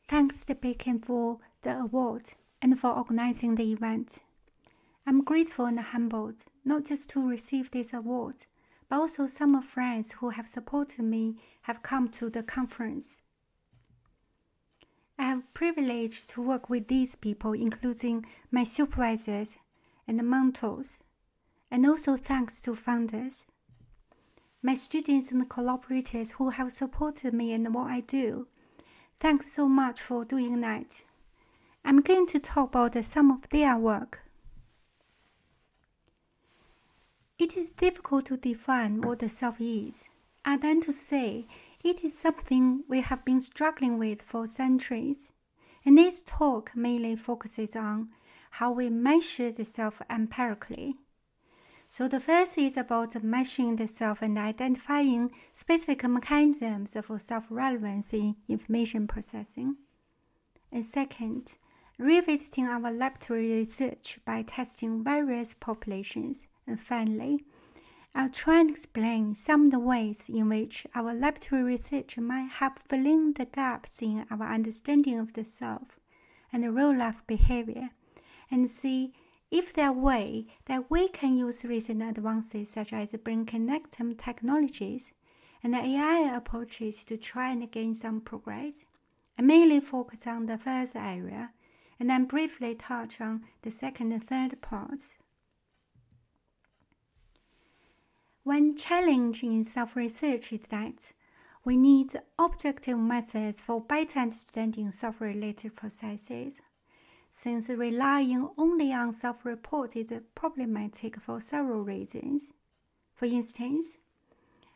Thanks to BACN for the award and for organizing the event. I'm grateful and humbled not just to receive this award, but also some friends who have supported me have come to the conference. I have privilege to work with these people, including my supervisors and mentors, and also thanks to founders, my students and collaborators who have supported me in what I do. Thanks so much for doing that. I'm going to talk about some of their work. It is difficult to define what the self is, and then to say it is something we have been struggling with for centuries. And this talk mainly focuses on how we measure the self empirically. So the first is about measuring the self and identifying specific mechanisms for self-relevance in information processing. And second, revisiting our laboratory research by testing various populations. And finally, I'll try and explain some of the ways in which our laboratory research might help fill in the gaps in our understanding of the self and the real-life behavior, and see if there are ways that we can use recent advances such as brain connectome technologies and AI approaches to try and gain some progress. I mainly focus on the first area, and then briefly touch on the second and third parts. One challenge in self-research is that we need objective methods for better understanding self-related processes, since relying only on self-report is problematic for several reasons. For instance,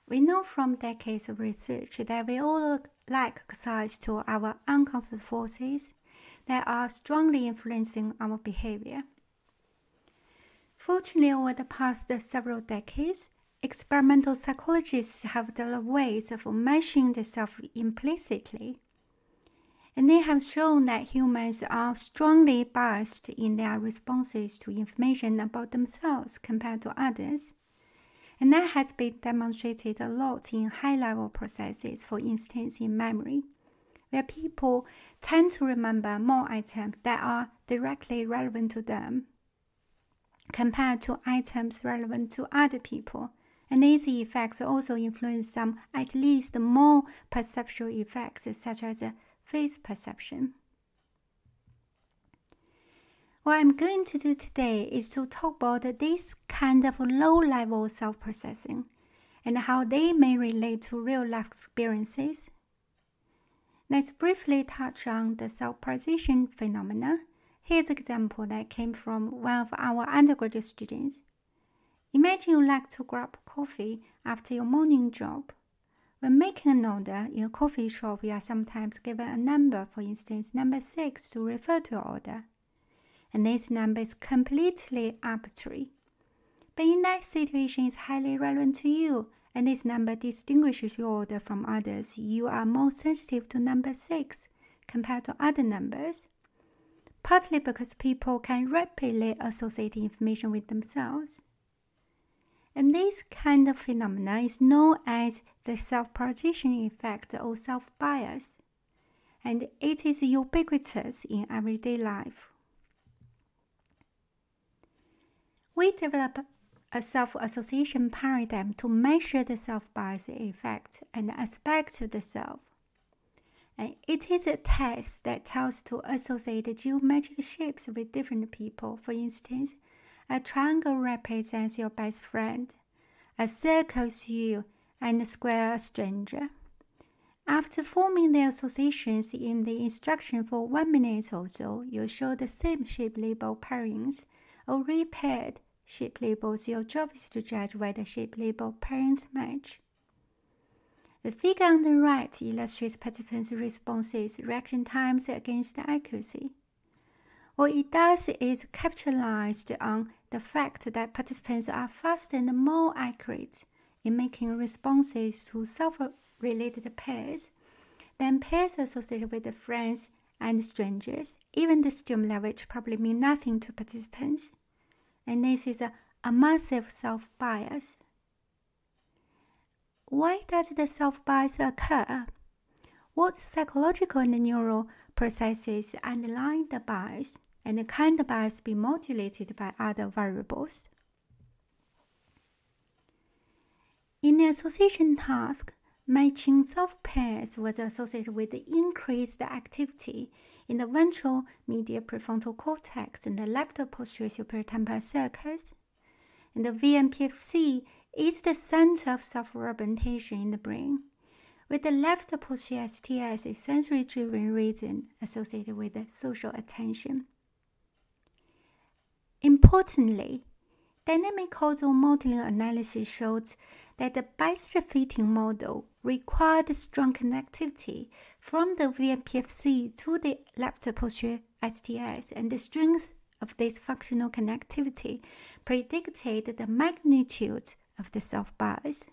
we know from decades of research that we all lack access to our unconscious forces that are strongly influencing our behavior. Fortunately, over the past several decades, experimental psychologists have developed ways of measuring the self implicitly, and they have shown that humans are strongly biased in their responses to information about themselves compared to others. And that has been demonstrated a lot in high-level processes, for instance in memory, where people tend to remember more items that are directly relevant to them compared to items relevant to other people. And these effects also influence some at least more perceptual effects, such as face perception. What I'm going to do today is to talk about this kind of low-level self-processing and how they may relate to real-life experiences. Let's briefly touch on the self-perception phenomena. Here's an example that came from one of our undergraduate students. Imagine you like to grab coffee after your morning job. When making an order in a coffee shop, you are sometimes given a number, for instance, number 6, to refer to your order. And this number is completely arbitrary. But in that situation, it's highly relevant to you, and this number distinguishes your order from others. You are more sensitive to number 6 compared to other numbers, partly because people can rapidly associate information with themselves. And this kind of phenomena is known as the self-projection effect or self-bias, and it is ubiquitous in everyday life. We develop a self-association paradigm to measure the self-bias effect and aspects of the self. And it is a test that tells to associate geometric shapes with different people. For instance, a triangle represents your best friend, a circle is you, and a square a stranger. After forming the associations in the instruction for 1 minute or so, you show the same shape label pairings or repaired shape labels. Your job is to judge whether shape label pairings match. The figure on the right illustrates participants' responses, reaction times against accuracy. What it does is capitalized on the fact that participants are faster and more accurate in making responses to self-related pairs than pairs associated with friends and strangers, even the stimuli which probably mean nothing to participants. And this is a massive self-bias. Why does the self-bias occur? What psychological and neural processes underlying the bias, and can the bias be modulated by other variables? In the association task, matching self-pairs was associated with the increased activity in the ventral medial prefrontal cortex and the left posterior superior temporal sulcus. And the VMPFC is the center of self-representation in the brain, with the left posterior STS a sensory-driven region associated with the social attention. Importantly, dynamic causal modeling analysis showed that the biased fitting model required strong connectivity from the VMPFC to the left posterior STS, and the strength of this functional connectivity predicted the magnitude of the self-bias.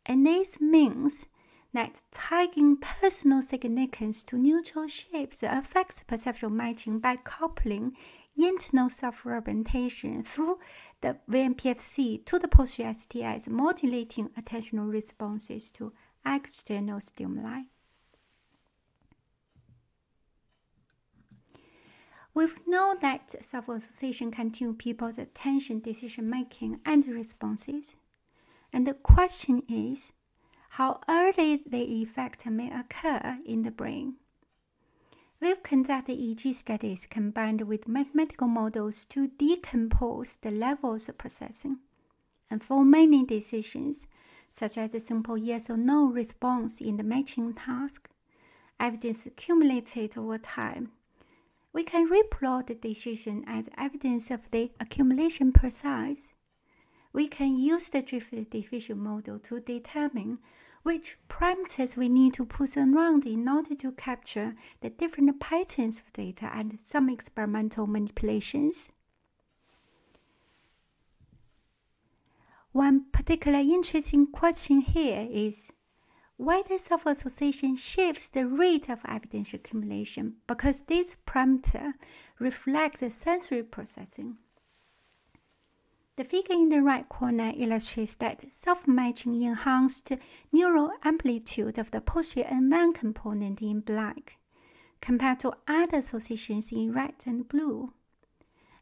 And this means that tagging personal significance to neutral shapes affects perceptual matching by coupling internal self-representation through the VMPFC to the posterior STS, modulating attentional responses to external stimuli. We know that self-association can tune people's attention, decision-making, and responses. And the question is, how early the effect may occur in the brain. We've conducted EEG studies combined with mathematical models to decompose the levels of processing. And for many decisions, such as a simple yes or no response in the matching task, evidence accumulated over time, we can replot the decision as evidence of the accumulation per size. We can use the drift diffusion model to determine which parameters we need to put around in order to capture the different patterns of data and some experimental manipulations. One particularly interesting question here is whether self-association shifts the rate of evidence accumulation, because this parameter reflects the sensory processing. The figure in the right corner illustrates that self-matching enhanced neural amplitude of the posterior N1 component in black, compared to other associations in red and blue.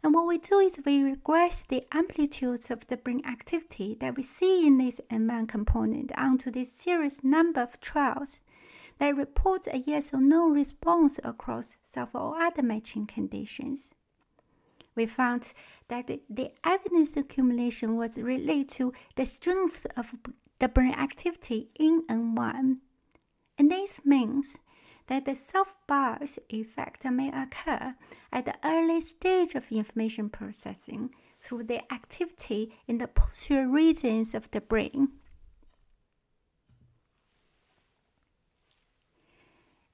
And what we do is we regress the amplitudes of the brain activity that we see in this N1 component onto this serious number of trials that report a yes or no response across self or other matching conditions. We found that the evidence accumulation was related to the strength of the brain activity in N1. And this means that the self-bias effect may occur at the early stage of information processing through the activity in the posterior regions of the brain.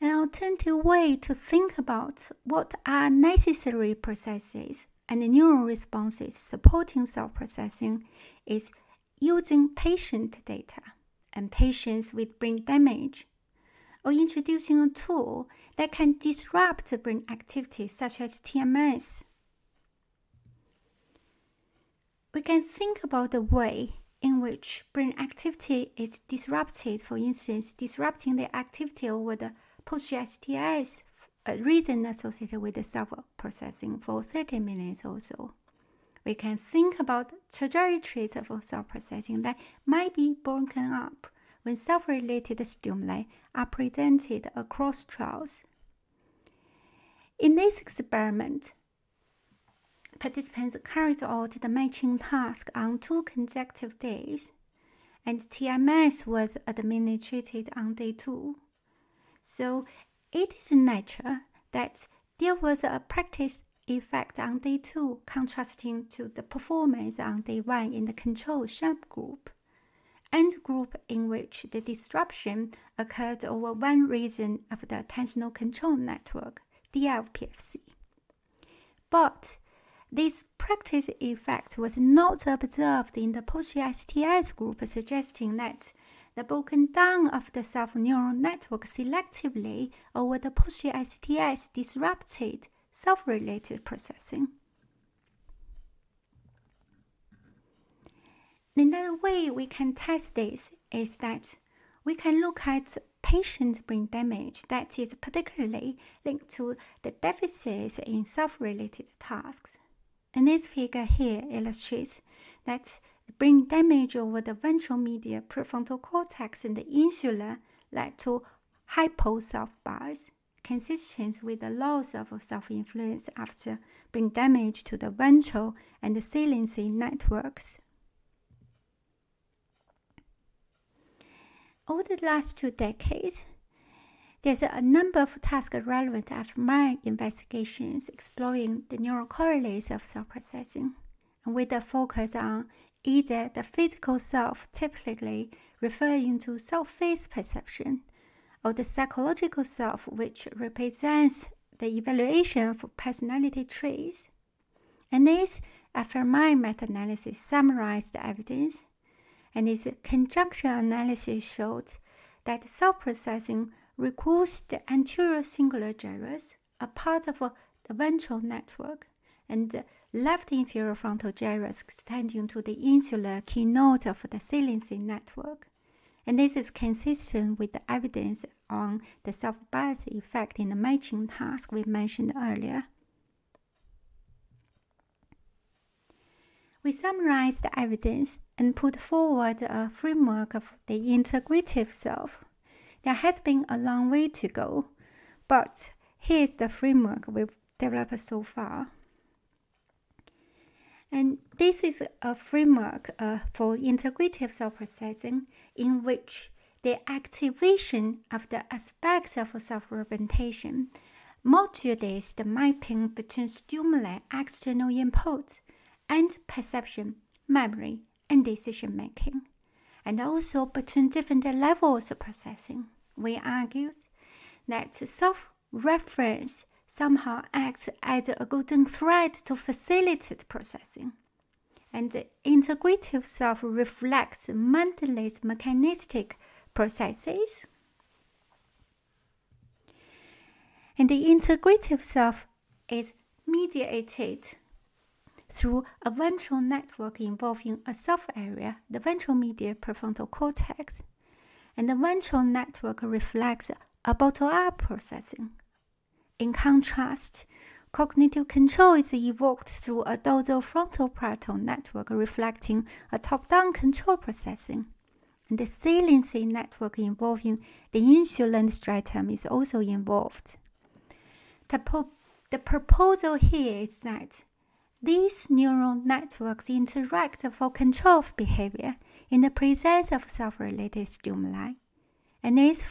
An alternative way to think about what are necessary processes and neural responses supporting self-processing is using patient data and patients with brain damage, or introducing a tool that can disrupt brain activity such as TMS. We can think about the way in which brain activity is disrupted, for instance, disrupting the activity over the posterior STS region associated with the self-processing for 30 minutes or so. We can think about trajectories of self-processing that might be broken up when self-related stimuli are presented across trials. In this experiment, participants carried out the matching task on 2 consecutive days, and TMS was administered on day 2. So it is natural that there was a practice effect on day 2 contrasting to the performance on day 1 in the control SHAMP group, and group in which the disruption occurred over one region of the attentional control network, DLPFC. But this practice effect was not observed in the posterior STS group, suggesting that the broken down of the self-neural network selectively over the posterior STS disrupted self-related processing. Another way we can test this is that we can look at patient brain damage that is particularly linked to the deficits in self-related tasks. And this figure here illustrates that brain damage over the ventral medial prefrontal cortex and the insula led to hypo-self-bias, consistent with the loss of self-influence after brain damage to the ventral and the saliency networks. Over the last 2 decades, there's a number of task-relevant fMRI investigations exploring the neural correlates of self-processing, and with a focus on either the physical self, typically referring to self-face perception, or the psychological self, which represents the evaluation of personality traits. And this fMRI meta-analysis summarized the evidence, and its conjunction analysis showed that self-processing recalls the anterior singular gyrus, a part of the ventral network, and the left inferior frontal gyrus extending to the insular keynote of the saliency network. And this is consistent with the evidence on the self-bias effect in the matching task we mentioned earlier. We summarized the evidence and put forward a framework of the integrative self. There has been a long way to go, but here's the framework we've developed so far. And this is a framework for integrative self-processing in which the activation of the aspects of self-representation modulates the mapping between stimuli, external input, and perception, memory, and decision-making, and also between different levels of processing. We argued that self-reference somehow acts as a golden thread to facilitate processing, and the integrative self reflects mentalist mechanistic processes. And the integrative self is mediated through a ventral network involving a self-area, the ventral medial prefrontal cortex, and the ventral network reflects a bottom-up processing. In contrast, cognitive control is evoked through a dorsal frontal parietal network reflecting a top-down control processing, and the saliency network involving the insular stratum is also involved. The proposal here is that these neural networks interact for control of behavior in the presence of self-related stimuli, and this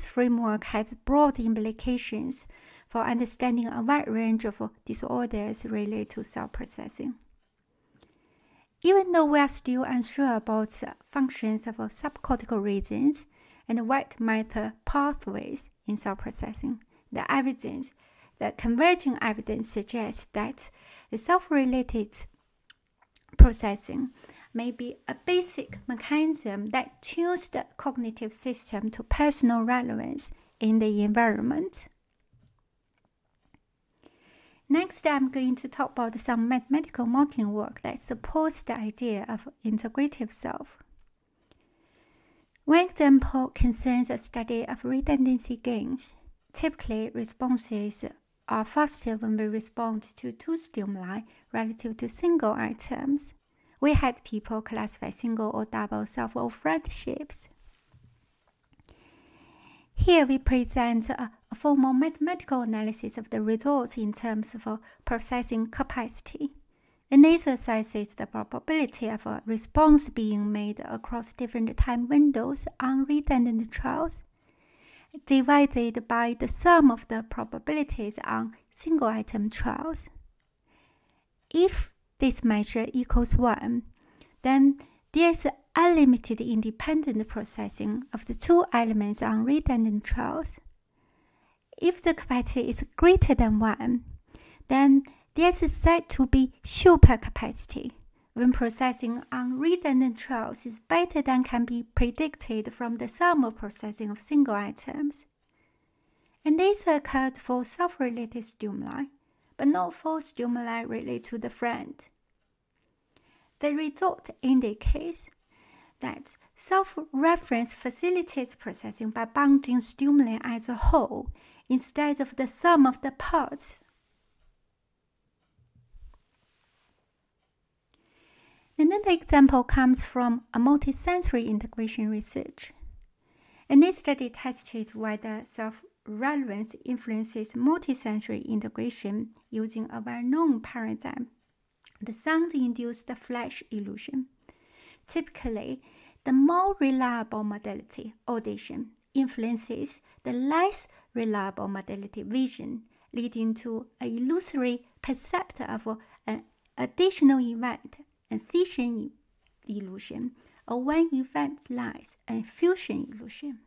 framework has broad implications for understanding a wide range of disorders related to self-processing. Even though we are still unsure about functions of subcortical regions and white matter pathways in self-processing, the converging evidence suggests that the self-related processing may be a basic mechanism that tunes the cognitive system to personal relevance in the environment. Next, I'm going to talk about some mathematical modeling work that supports the idea of integrative self. One example concerns a study of redundancy gains. Typically, responses are faster when we respond to 2 stimuli relative to single items. We had people classify single or double self-or friendships. Here we present a formal mathematical analysis of the results in terms of processing capacity. And this assesses the probability of a response being made across different time windows on redundant trials, divided by the sum of the probabilities on single-item trials. If this measure equals 1, then there is unlimited independent processing of the 2 elements on redundant trials. If the capacity is greater than 1, then there is said to be super capacity when processing on redundant trials is better than can be predicted from the sum of processing of single items. And this occurred for self-related stimuli, but not for stimuli related to the friend. The result indicates that self-reference facilitates processing by bounding stimuli as a whole instead of the sum of the parts. Another example comes from a multisensory integration research. And this study tested whether self-relevance influences multisensory integration using a well-known paradigm, the sound-induced flash illusion. Typically, the more reliable modality, audition, influences the less reliable modality, vision, leading to an illusory percept of an additional event, and fission illusion, or when event lies, and fusion illusion.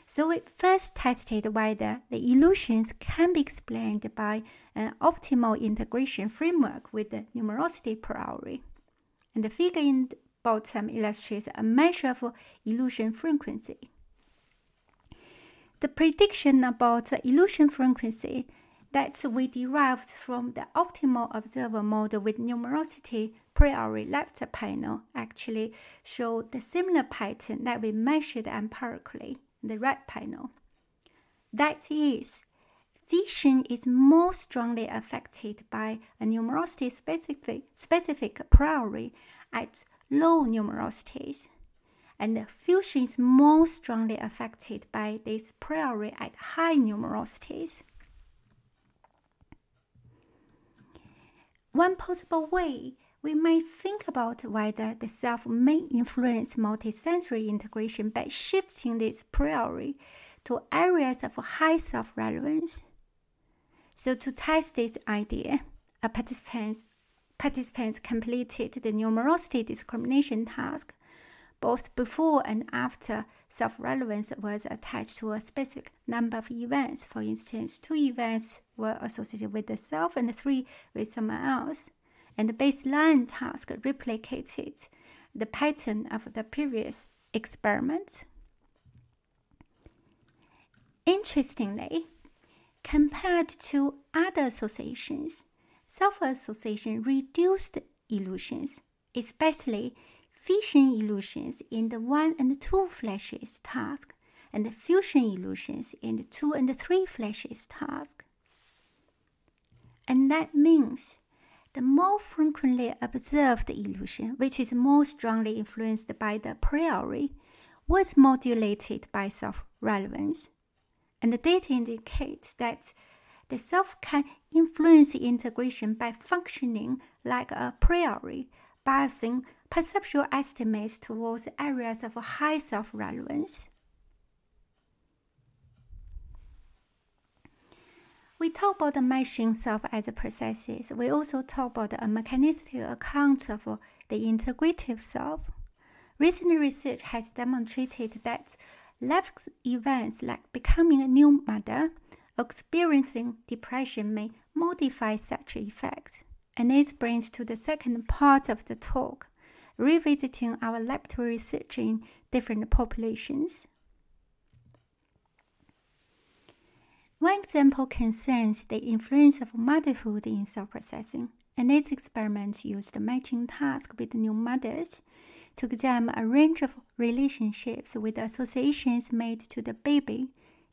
So it first tested whether the illusions can be explained by an optimal integration framework with the numerosity priori. And the figure in the bottom illustrates a measure of illusion frequency. The prediction about the illusion frequency that we derived from the optimal observer model with numerosity priori left panel actually show the similar pattern that we measured empirically in the right panel. That is, vision is more strongly affected by a numerosity specific priori at low numerosities, and the fusion is more strongly affected by this priori at high numerosities. One possible way we may think about whether the self may influence multisensory integration by shifting this priori to areas of high self-relevance. So to test this idea, participants completed the numerosity discrimination task both before and after self-relevance was attached to a specific number of events. For instance, 2 events were associated with the self and 3 with someone else. And the baseline task replicated the pattern of the previous experiment. Interestingly, compared to other associations, self-association reduced illusions, especially fission illusions in the 1 and 2 flashes task, and the fusion illusions in the 2 and 3 flashes task. And that means the more frequently observed illusion, which is more strongly influenced by the priori, was modulated by self-relevance. And the data indicates that the self can influence integration by functioning like a priori, biasing perceptual estimates towards areas of high self-relevance. We talk about the measuring self as processes. We also talk about a mechanistic account of the integrative self. Recent research has demonstrated that life events like becoming a new mother or experiencing depression may modify such effects. And this brings to the second part of the talk, revisiting our laboratory research in different populations. One example concerns the influence of motherhood in self-processing, and its experiment used matching tasks with new mothers to examine a range of relationships with associations made to the baby,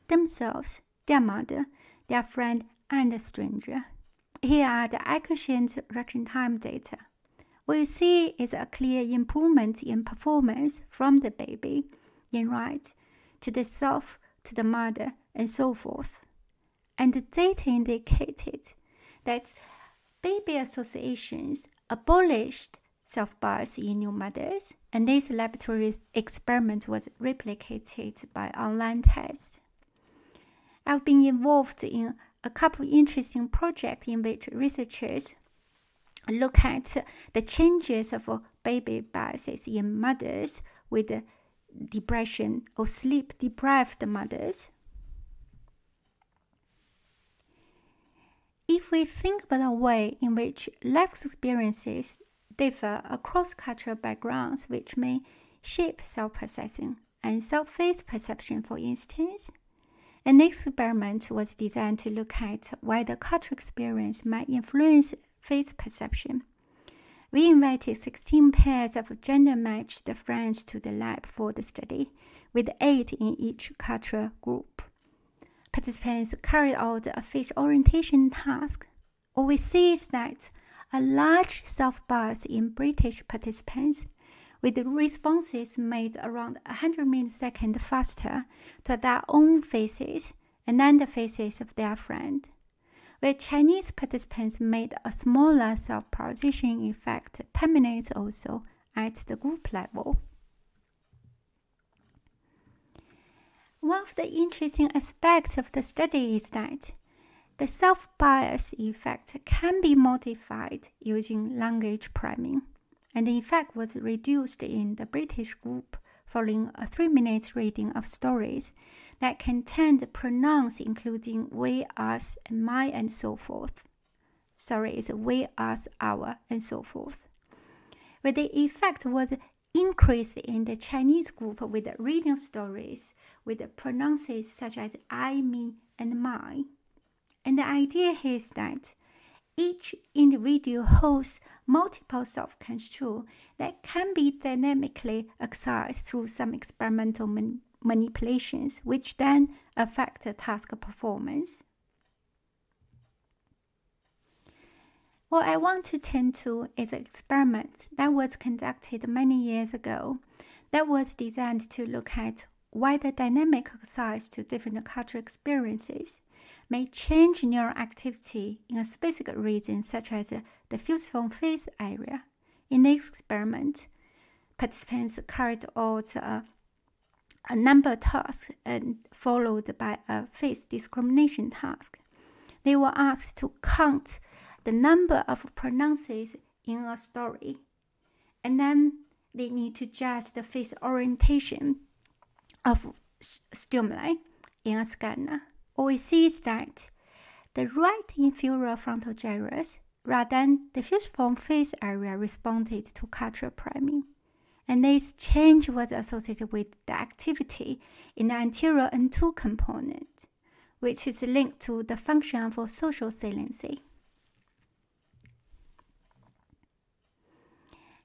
themselves, their mother, their friend, and a stranger. Here are the accurate reaction time data. What you see is a clear improvement in performance from the baby in right to the self, to the mother, and so forth. And the data indicated that baby associations abolished self-bias in new mothers, and this laboratory experiment was replicated by online tests. I've been involved in a couple of interesting projects in which researchers look at the changes of baby biases in mothers with depression or sleep-deprived mothers. If we think about the way in which life experiences differ across cultural backgrounds, which may shape self-processing and self-face perception, for instance, an experiment was designed to look at whether cultural experience might influence face perception. We invited 16 pairs of gender-matched friends to the lab for the study, with 8 in each cultural group. Participants carried out a face orientation task. What we see is that a large self-bias in British participants, with responses made around 100 milliseconds faster to their own faces and then the faces of their friend, where Chinese participants made a smaller self-polarization effect 10 minutes also at the group level. One of the interesting aspects of the study is that the self-bias effect can be modified using language priming, and the effect was reduced in the British group following a 3-minute reading of stories that contained pronouns including we, us, and my, and so forth. Sorry, it's we, us, our, and so forth. Where the effect was increased in the Chinese group with the reading of stories with pronouns such as I, me, and my. And the idea here is that each individual holds multiple self-construal that can be dynamically exercised through some experimental manipulations, which then affect the task performance. What I want to turn to is an experiment that was conducted many years ago that was designed to look at why the dynamic exercise to different cultural experiences may change neural activity in a specific region such as the fusiform face area. In this experiment, participants carried out a number task and followed by a face discrimination task. They were asked to count the number of pronouns in a story, and then they need to judge the face orientation of stimuli in a scanner. What we see is that the right inferior frontal gyrus rather than the fusiform face area responded to cultural priming, and this change was associated with the activity in the anterior N2 component, which is linked to the function of social saliency.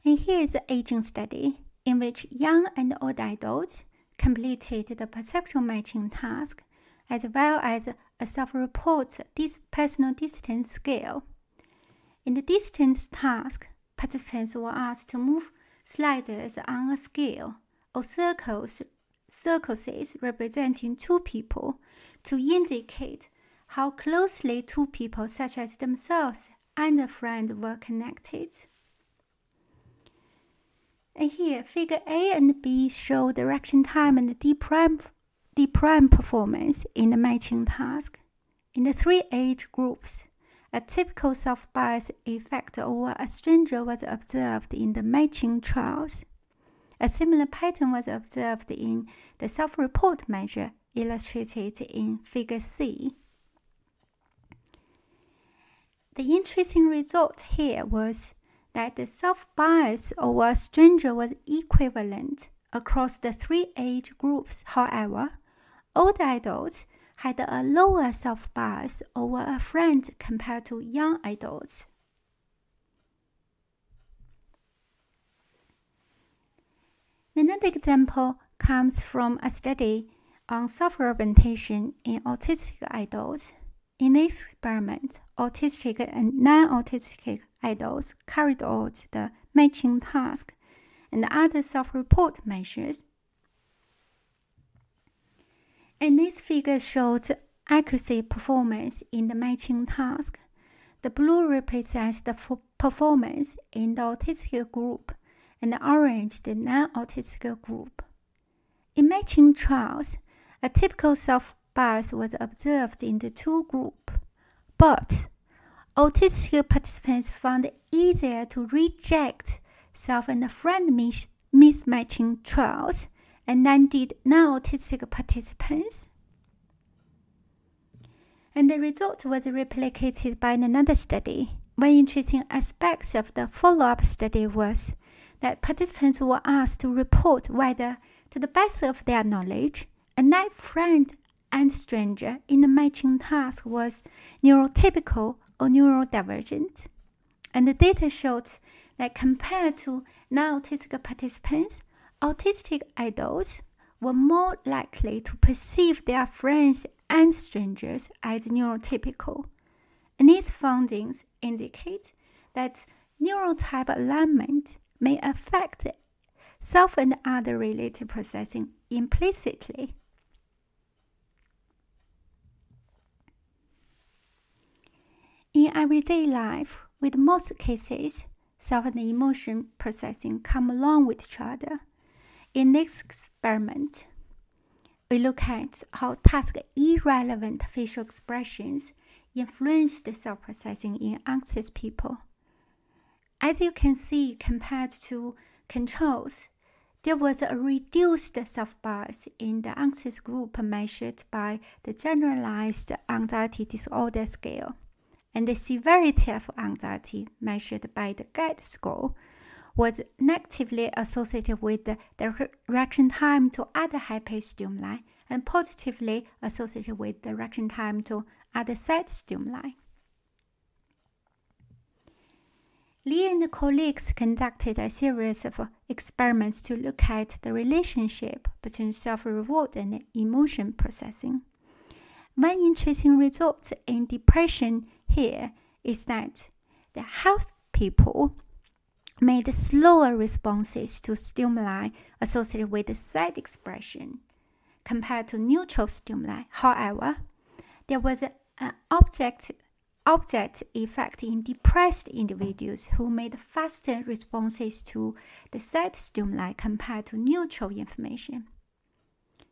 And here is an aging study in which young and old adults completed the perceptual matching task as well as a self-report personal distance scale. In the distance task, participants were asked to move sliders on a scale or circles representing 2 people to indicate how closely 2 people such as themselves and a friend were connected. And here, figure A and B show the reaction time and D prime performance in the matching task. In the 3 age groups, a typical self-bias effect over a stranger was observed in the matching trials. A similar pattern was observed in the self-report measure illustrated in figure C. The interesting result here was that the self-bias over a stranger was equivalent across the 3 age groups. However, older adults had a lower self-bias over a friend compared to young adults. Another example comes from a study on self-representation in autistic adults. In this experiment, autistic and non-autistic adults carried out the matching task and other self-report measures. And this figure showed accuracy performance in the matching task. The blue represents the performance in the autistic group, and the orange the non-autistic group. In matching trials, a typical self-bias was observed in the 2 groups, but autistic participants found it easier to reject self and friend mismatching trials and than did non-autistic participants. And the result was replicated by another study. One interesting aspect of the follow-up study was that participants were asked to report whether, to the best of their knowledge, a night friend and stranger in the matching task was neurotypical or neurodivergent. And the data showed that compared to non-autistic participants, autistic adults were more likely to perceive their friends and strangers as neurotypical. And these findings indicate that neurotype alignment may affect self and other related processing implicitly. In everyday life, with most cases, self and emotion processing come along with each other. In this experiment, we look at how task-irrelevant facial expressions influence the self-processing in anxious people. As you can see, compared to controls, there was a reduced self-bias in the anxious group measured by the Generalized Anxiety Disorder Scale, and the severity of anxiety measured by the GAD score was negatively associated with the reaction time to other high-paced stimuli and positively associated with the reaction time to other sad stimuli. Lee and colleagues conducted a series of experiments to look at the relationship between self-reward and emotion processing. One interesting result in depression here is that the healthy people made slower responses to stimuli associated with the sad expression compared to neutral stimuli. However, there was an object effect in depressed individuals who made faster responses to the sad stimuli compared to neutral information.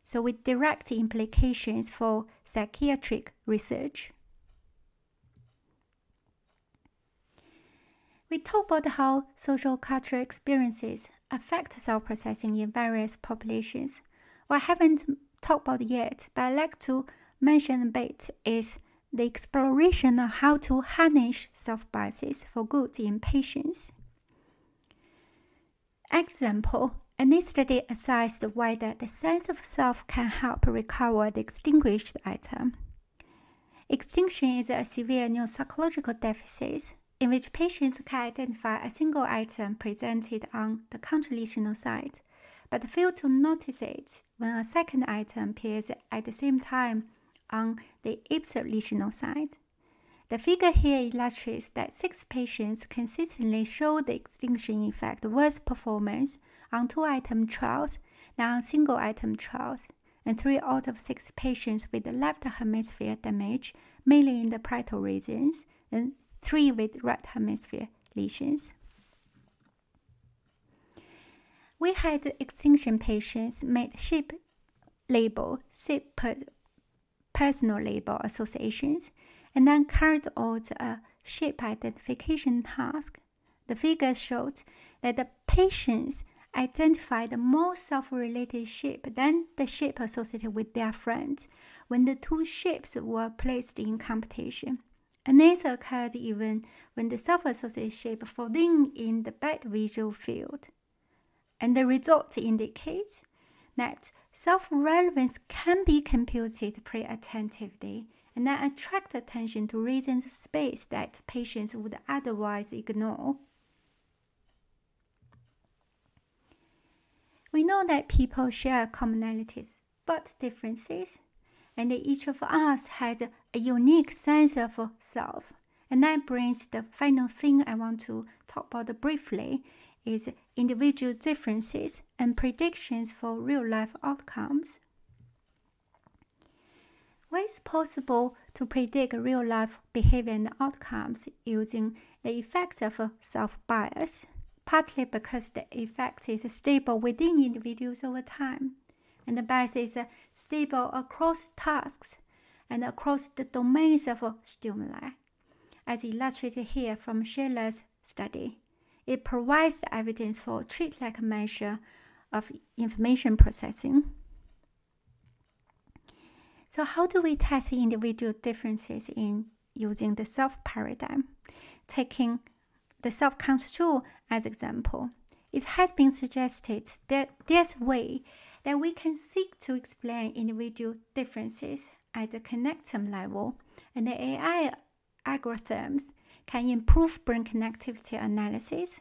So with direct implications for psychiatric research. We talk about how social cultural experiences affect self-processing in various populations. What I haven't talked about yet, but I'd like to mention a bit, is the exploration of how to harness self-biases for good in patients. Example, a new study assessed whether the sense of self can help recover the extinguished item. Extinction is a severe neuropsychological deficit in which patients can identify a single item presented on the contralational side, but fail to notice it when a second item appears at the same time on the ipsilateral side. The figure here illustrates that 6 patients consistently showed the extinction effect worse performance on 2-item trials than on single-item trials, and 3 out of 6 patients with the left hemisphere damage, mainly in the parietal regions, and 3 with right hemisphere lesions. We had extinction patients made shape personal label associations, and then carried out a shape identification task. The figure showed that the patients identified more self-related shape than the shape associated with their friends when the 2 shapes were placed in competition. And this occurred even when the self-associated shape falling in the bad visual field. And the result indicates that self-relevance can be computed pre-attentively and then attract attention to regions of space that patients would otherwise ignore. We know that people share commonalities but differences, and each of us has a unique sense of self. And that brings the final thing I want to talk about briefly is individual differences and predictions for real-life outcomes. Why is it possible to predict real-life behavior and outcomes using the effects of self-bias? Partly because the effect is stable within individuals over time, and the bias is stable across tasks and across the domains of stimuli, as illustrated here from Scheler's study. It provides evidence for a trait-like measure of information processing. So how do we test individual differences in using the self paradigm? Taking the self-construct as example, it has been suggested that there's a way that we can seek to explain individual differences at the connectome level, and the AI algorithms can improve brain connectivity analysis.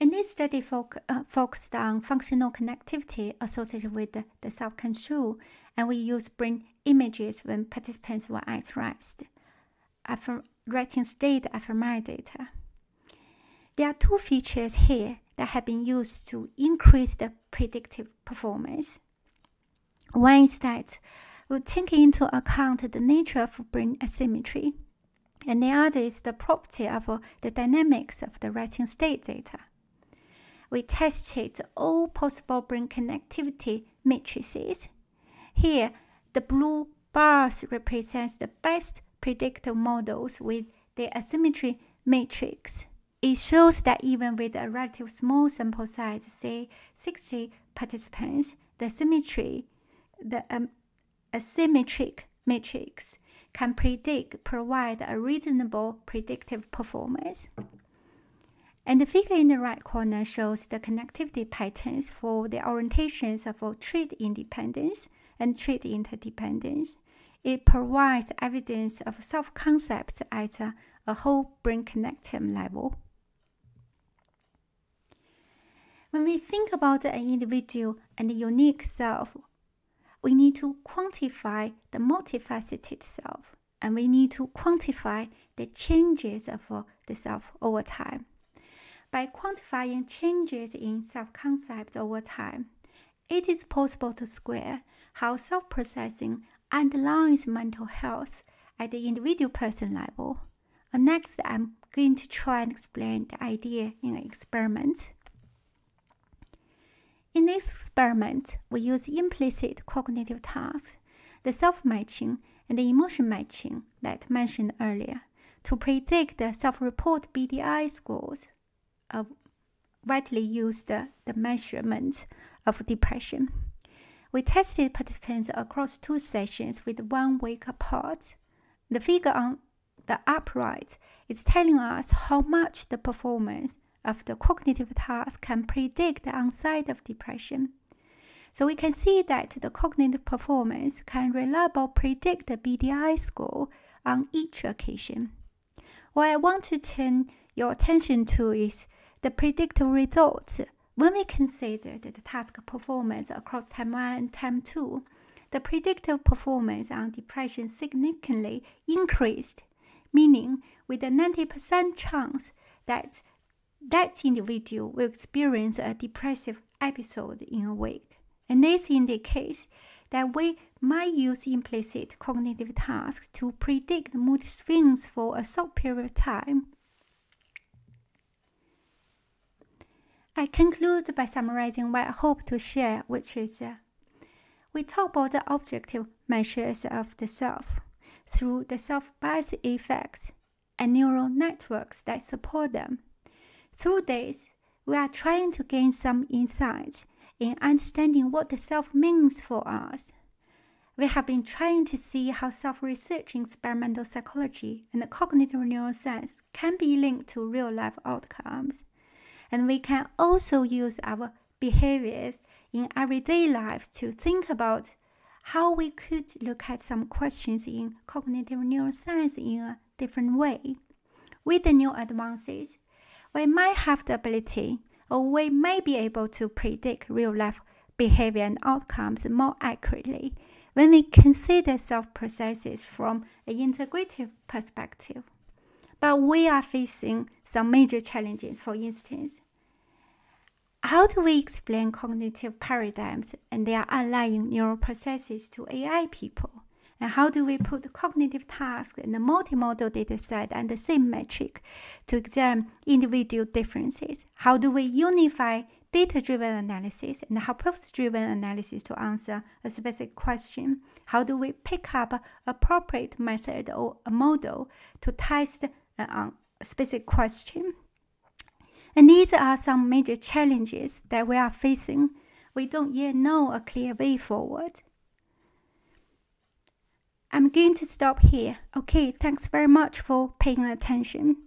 And this study focused on functional connectivity associated with the self-control, and we used brain images when participants were at rest, resting state fMRI data. There are two features here that have been used to increase the predictive performance. One is that we take into account the nature of brain asymmetry, and the other is the property of the dynamics of the resting state data. We tested all possible brain connectivity matrices. Here, the blue bars represent the best predictive models with the asymmetry matrix. It shows that even with a relatively small sample size, say 60 participants, the asymmetric matrix can provide a reasonable predictive performance. And the figure in the right corner shows the connectivity patterns for the orientations of trait independence and trait interdependence. It provides evidence of self-concept at a whole brain connectome level. When we think about an individual and the unique self, we need to quantify the multifaceted self, and we need to quantify the changes of the self over time. By quantifying changes in self-concept over time, it is possible to square how self-processing underlies mental health at the individual person level. Next, I'm going to try and explain the idea in an experiment. In this experiment, we use implicit cognitive tasks, the self-matching and the emotion matching that I mentioned earlier, to predict the self-report BDI scores of widely used the measurement of depression. We tested participants across 2 sessions with 1 week apart. The figure on the upper right is telling us how much the performance of the cognitive task can predict the onset of depression. So we can see that the cognitive performance can reliably predict the BDI score on each occasion. What I want to turn your attention to is the predicted results. When we consider the task performance across time 1 and time 2, the predictive performance on depression significantly increased, meaning with a 90% chance that that individual will experience a depressive episode in a week. And this indicates that we might use implicit cognitive tasks to predict mood swings for a short period of time. I conclude by summarizing what I hope to share, which is we talk about the objective measures of the self through the self-bias effects and neural networks that support them. Through this, we are trying to gain some insight in understanding what the self means for us. We have been trying to see how self-research in experimental psychology and cognitive neuroscience can be linked to real-life outcomes. And we can also use our behaviors in everyday life to think about how we could look at some questions in cognitive neuroscience in a different way. With the new advances, we might have the ability, or we may be able to predict real-life behavior and outcomes more accurately when we consider self-processes from an integrative perspective. But we are facing some major challenges. For instance, how do we explain cognitive paradigms and their underlying neural processes to AI people? And how do we put cognitive tasks in a multimodal dataset and the same metric to examine individual differences? How do we unify data-driven analysis and hypothesis-driven analysis to answer a specific question? How do we pick up an appropriate method or a model to test a specific question? And these are some major challenges that we are facing. We don't yet know a clear way forward. I'm going to stop here. Okay, thanks very much for paying attention.